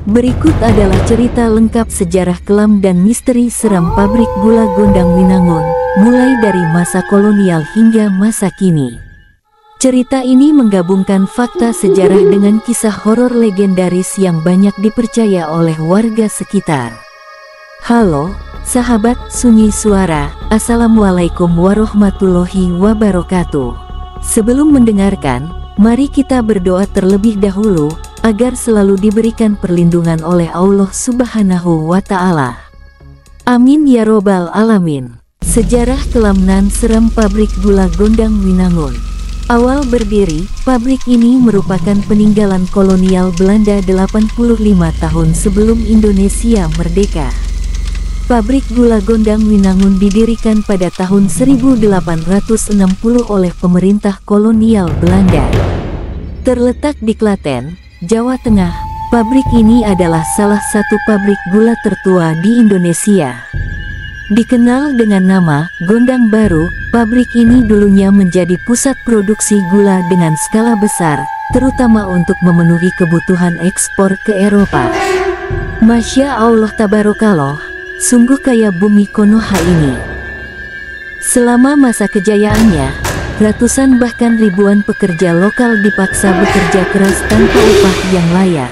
Berikut adalah cerita lengkap sejarah kelam dan misteri seram pabrik gula Gondang Winangun, mulai dari masa kolonial hingga masa kini. Cerita ini menggabungkan fakta sejarah dengan kisah horor legendaris yang banyak dipercaya oleh warga sekitar. Halo, sahabat Sunyi Suara, Assalamualaikum warahmatullahi wabarakatuh. Sebelum mendengarkan, mari kita berdoa terlebih dahulu, agar selalu diberikan perlindungan oleh Allah Subhanahu wa Ta'ala. Amin ya robbal alamin. Sejarah kelam nan seram pabrik gula Gondang Winangun. Awal berdiri, pabrik ini merupakan peninggalan kolonial Belanda 85 tahun sebelum Indonesia merdeka. Pabrik gula Gondang Winangun didirikan pada tahun 1860 oleh pemerintah kolonial Belanda. Terletak di Klaten, Jawa Tengah, pabrik ini adalah salah satu pabrik gula tertua di Indonesia. Dikenal dengan nama Gondang Baru, pabrik ini dulunya menjadi pusat produksi gula dengan skala besar, terutama untuk memenuhi kebutuhan ekspor ke Eropa. Masya Allah tabarakallah, sungguh kaya bumi Konoha ini. Selama masa kejayaannya, ratusan bahkan ribuan pekerja lokal dipaksa bekerja keras tanpa upah yang layak.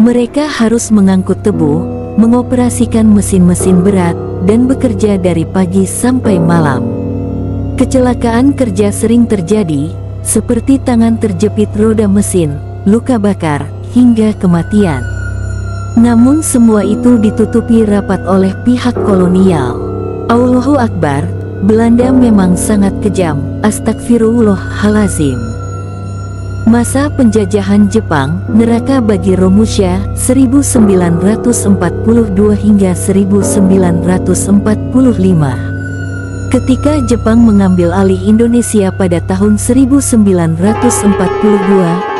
Mereka harus mengangkut tebu, mengoperasikan mesin-mesin berat, dan bekerja dari pagi sampai malam. Kecelakaan kerja sering terjadi, seperti tangan terjepit roda mesin, luka bakar, hingga kematian. Namun semua itu ditutupi rapat oleh pihak kolonial. Allahu Akbar, Belanda memang sangat kejam, astagfirullahalazim. Masa penjajahan Jepang, neraka bagi Romusha, 1942 hingga 1945. Ketika Jepang mengambil alih Indonesia pada tahun 1942,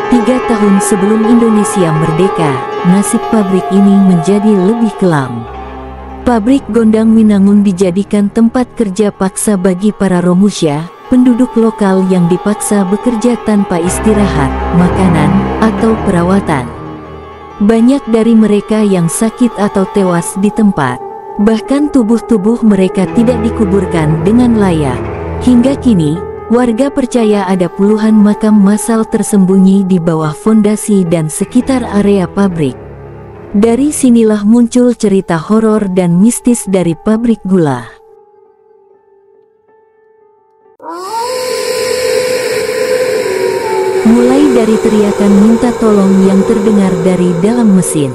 3 tahun sebelum Indonesia merdeka, nasib pabrik ini menjadi lebih kelam. Pabrik Gondang Winangun dijadikan tempat kerja paksa bagi para Romusha, penduduk lokal yang dipaksa bekerja tanpa istirahat, makanan, atau perawatan. Banyak dari mereka yang sakit atau tewas di tempat. Bahkan tubuh-tubuh mereka tidak dikuburkan dengan layak. Hingga kini, warga percaya ada puluhan makam massal tersembunyi di bawah fondasi dan sekitar area pabrik. Dari sinilah muncul cerita horor dan mistis dari pabrik gula. Mulai dari teriakan minta tolong yang terdengar dari dalam mesin.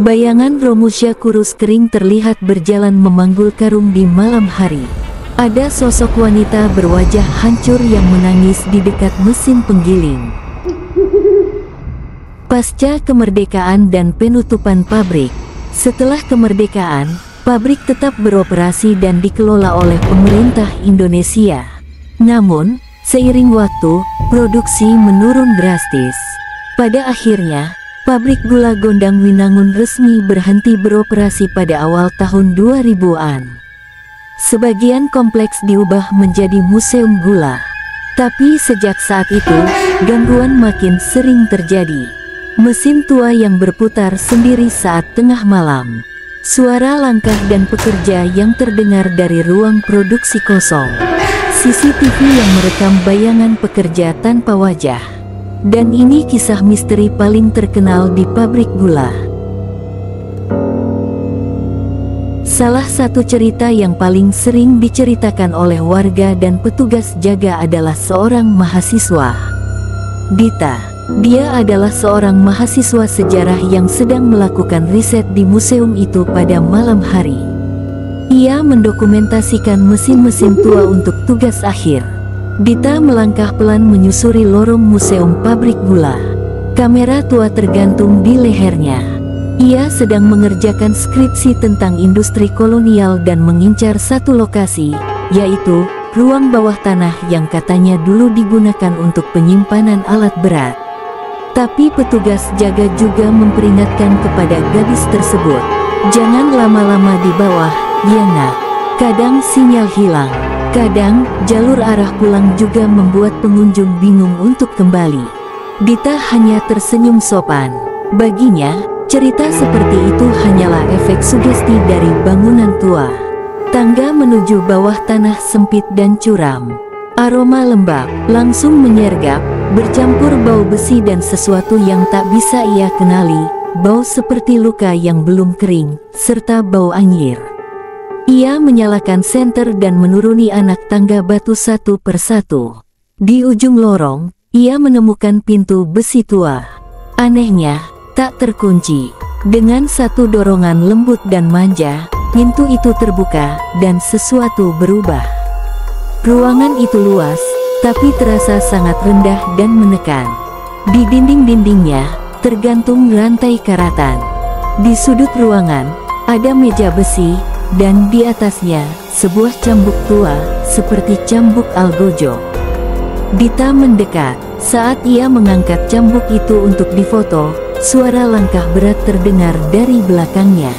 Bayangan Romusha kurus kering terlihat berjalan memanggul karung di malam hari. Ada sosok wanita berwajah hancur yang menangis di dekat mesin penggiling. Pasca kemerdekaan dan penutupan pabrik. Setelah kemerdekaan, pabrik tetap beroperasi dan dikelola oleh pemerintah Indonesia. Namun, seiring waktu, produksi menurun drastis. Pada akhirnya, pabrik gula Gondang Winangun resmi berhenti beroperasi pada awal tahun 2000-an. Sebagian kompleks diubah menjadi museum gula. Tapi sejak saat itu, gangguan makin sering terjadi. Mesin tua yang berputar sendiri saat tengah malam. Suara langkah dan pekerja yang terdengar dari ruang produksi kosong. CCTV yang merekam bayangan pekerja tanpa wajah. Dan ini kisah misteri paling terkenal di pabrik gula. Salah satu cerita yang paling sering diceritakan oleh warga dan petugas jaga adalah seorang mahasiswa, Dita. Dia adalah seorang mahasiswa sejarah yang sedang melakukan riset di museum itu pada malam hari. Ia mendokumentasikan mesin-mesin tua untuk tugas akhir. Dita melangkah pelan menyusuri lorong museum pabrik gula. Kamera tua tergantung di lehernya. Ia sedang mengerjakan skripsi tentang industri kolonial dan mengincar satu lokasi, yaitu ruang bawah tanah yang katanya dulu digunakan untuk penyimpanan alat berat. Tapi petugas jaga juga memperingatkan kepada gadis tersebut, jangan lama-lama di bawah, ya nak. Kadang sinyal hilang, kadang jalur arah pulang juga membuat pengunjung bingung untuk kembali. Dita hanya tersenyum sopan. Baginya, Cerita seperti itu hanyalah efek sugesti dari bangunan tua. Tangga menuju bawah tanah sempit dan curam. Aroma lembab langsung menyergap, bercampur bau besi dan sesuatu yang tak bisa ia kenali, bau seperti luka yang belum kering, serta bau anyir. Ia menyalakan senter dan menuruni anak tangga batu satu persatu. Di ujung lorong, ia menemukan pintu besi tua. Anehnya, tak terkunci. Dengan satu dorongan lembut dan manja, pintu itu terbuka, dan sesuatu berubah. Ruangan itu luas, tapi terasa sangat rendah dan menekan. Di dinding-dindingnya, tergantung rantai karatan. Di sudut ruangan, ada meja besi, dan di atasnya, sebuah cambuk tua, seperti cambuk algojo. Dita mendekat. Saat ia mengangkat cambuk itu untuk difoto, suara langkah berat terdengar dari belakangnya.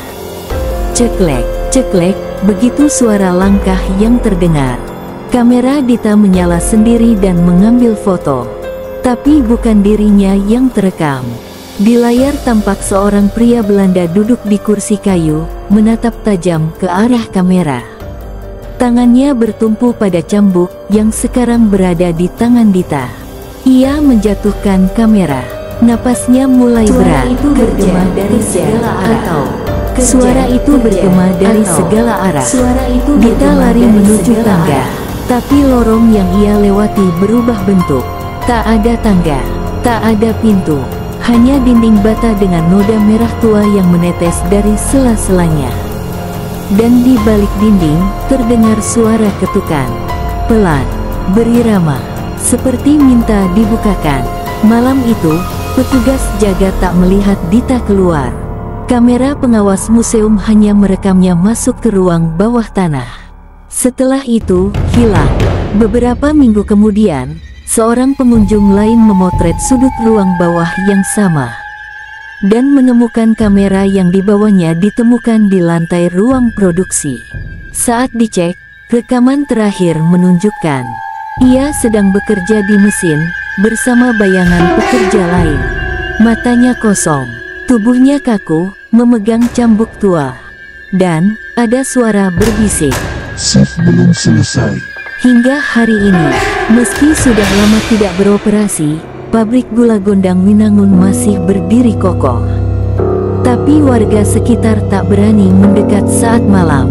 Ceklek, ceklek, begitu suara langkah yang terdengar. Kamera Dita menyala sendiri dan mengambil foto. Tapi bukan dirinya yang terekam. Di layar tampak seorang pria Belanda duduk di kursi kayu, menatap tajam ke arah kamera. Tangannya bertumpu pada cambuk yang sekarang berada di tangan Dita. Ia menjatuhkan kamera. Napasnya mulai berat. Itu bergema dari segala arah. Suara itu bergema dari segala arah. Dita lari menuju tangga. Tapi lorong yang ia lewati berubah bentuk. Tak ada tangga, tak ada pintu, hanya dinding bata dengan noda merah tua yang menetes dari sela-selanya. Dan di balik dinding, terdengar suara ketukan. Pelan, berirama, seperti minta dibukakan. Malam itu, petugas jaga tak melihat Dita keluar. Kamera pengawas museum hanya merekamnya masuk ke ruang bawah tanah. Setelah itu, hilang. Beberapa minggu kemudian, seorang pengunjung lain memotret sudut ruang bawah yang sama. Dan menemukan kamera yang dibawanya ditemukan di lantai ruang produksi. Saat dicek, rekaman terakhir menunjukkan ia sedang bekerja di mesin, bersama bayangan pekerja lain. Matanya kosong, tubuhnya kaku, memegang cambuk tua. Dan, ada suara berbisik. Shift belum selesai. Hingga hari ini, meski sudah lama tidak beroperasi, pabrik gula Gondang Winangun masih berdiri kokoh. Tapi warga sekitar tak berani mendekat saat malam.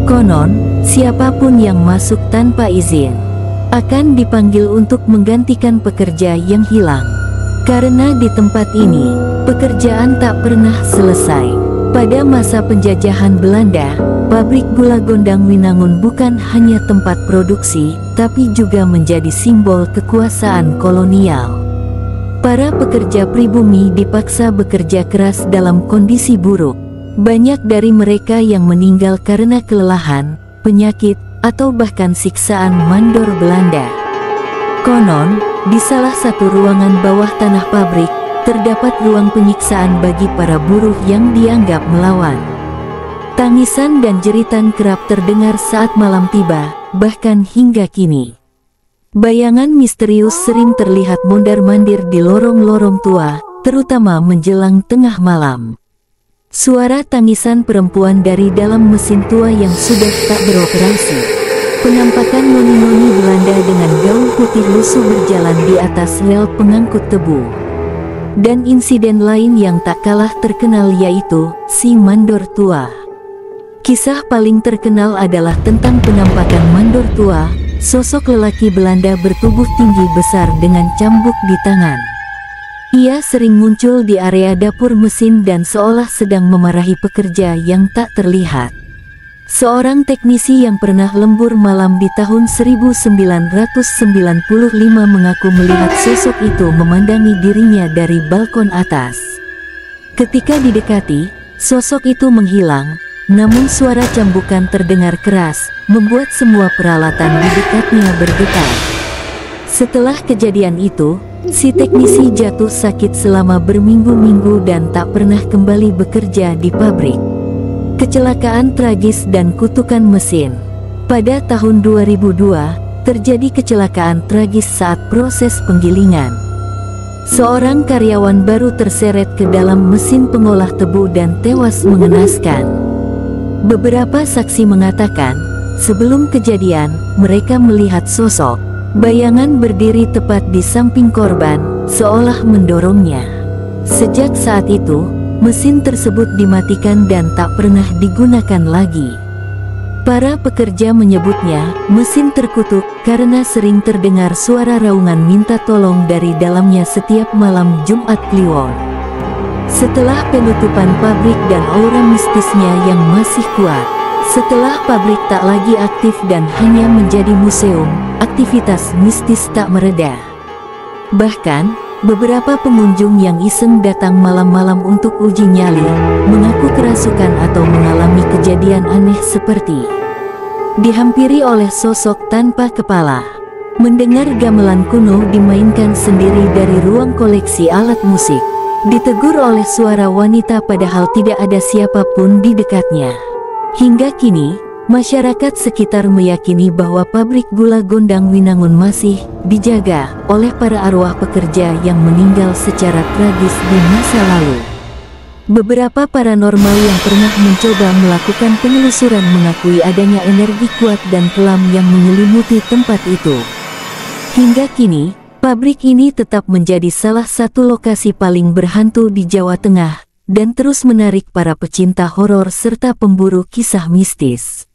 Konon, siapapun yang masuk tanpa izin akan dipanggil untuk menggantikan pekerja yang hilang. Karena di tempat ini, pekerjaan tak pernah selesai. Pada masa penjajahan Belanda, pabrik gula Gondang Winangun bukan hanya tempat produksi, tapi juga menjadi simbol kekuasaan kolonial. Para pekerja pribumi dipaksa bekerja keras dalam kondisi buruk. Banyak dari mereka yang meninggal karena kelelahan, penyakit, atau bahkan siksaan mandor Belanda. Konon, di salah satu ruangan bawah tanah pabrik, terdapat ruang penyiksaan bagi para buruh yang dianggap melawan. Tangisan dan jeritan kerap terdengar saat malam tiba, bahkan hingga kini. Bayangan misterius sering terlihat mondar-mandir di lorong-lorong tua, terutama menjelang tengah malam. Suara tangisan perempuan dari dalam mesin tua yang sudah tak beroperasi. Penampakan noni-noni Belanda dengan gaun putih lusuh berjalan di atas rel pengangkut tebu. Dan insiden lain yang tak kalah terkenal yaitu si mandor tua. Kisah paling terkenal adalah tentang penampakan mandor tua, sosok lelaki Belanda bertubuh tinggi besar dengan cambuk di tangan. Ia sering muncul di area dapur mesin dan seolah sedang memarahi pekerja yang tak terlihat. Seorang teknisi yang pernah lembur malam di tahun 1995 mengaku melihat sosok itu memandangi dirinya dari balkon atas. Ketika didekati, sosok itu menghilang, namun suara cambukan terdengar keras, membuat semua peralatan di dekatnya bergetar. Setelah kejadian itu, si teknisi jatuh sakit selama berminggu-minggu dan tak pernah kembali bekerja di pabrik. Kecelakaan tragis dan kutukan mesin. Pada tahun 2002, terjadi kecelakaan tragis saat proses penggilingan. Seorang karyawan baru terseret ke dalam mesin pengolah tebu dan tewas mengenaskan. Beberapa saksi mengatakan, sebelum kejadian, mereka melihat sosok bayangan berdiri tepat di samping korban, seolah mendorongnya. Sejak saat itu, mesin tersebut dimatikan dan tak pernah digunakan lagi. Para pekerja menyebutnya mesin terkutuk karena sering terdengar suara raungan minta tolong dari dalamnya setiap malam Jumat Kliwon. Setelah penutupan pabrik dan aura mistisnya yang masih kuat, setelah pabrik tak lagi aktif dan hanya menjadi museum, aktivitas mistis tak mereda. Bahkan, beberapa pengunjung yang iseng datang malam-malam untuk uji nyali, mengaku kerasukan atau mengalami kejadian aneh seperti dihampiri oleh sosok tanpa kepala, mendengar gamelan kuno dimainkan sendiri dari ruang koleksi alat musik, ditegur oleh suara wanita padahal tidak ada siapapun di dekatnya. Hingga kini, masyarakat sekitar meyakini bahwa pabrik gula Gondang Winangun masih dijaga oleh para arwah pekerja yang meninggal secara tragis di masa lalu. Beberapa paranormal yang pernah mencoba melakukan penelusuran mengakui adanya energi kuat dan kelam yang menyelimuti tempat itu. Hingga kini, pabrik ini tetap menjadi salah satu lokasi paling berhantu di Jawa Tengah dan terus menarik para pecinta horor serta pemburu kisah mistis.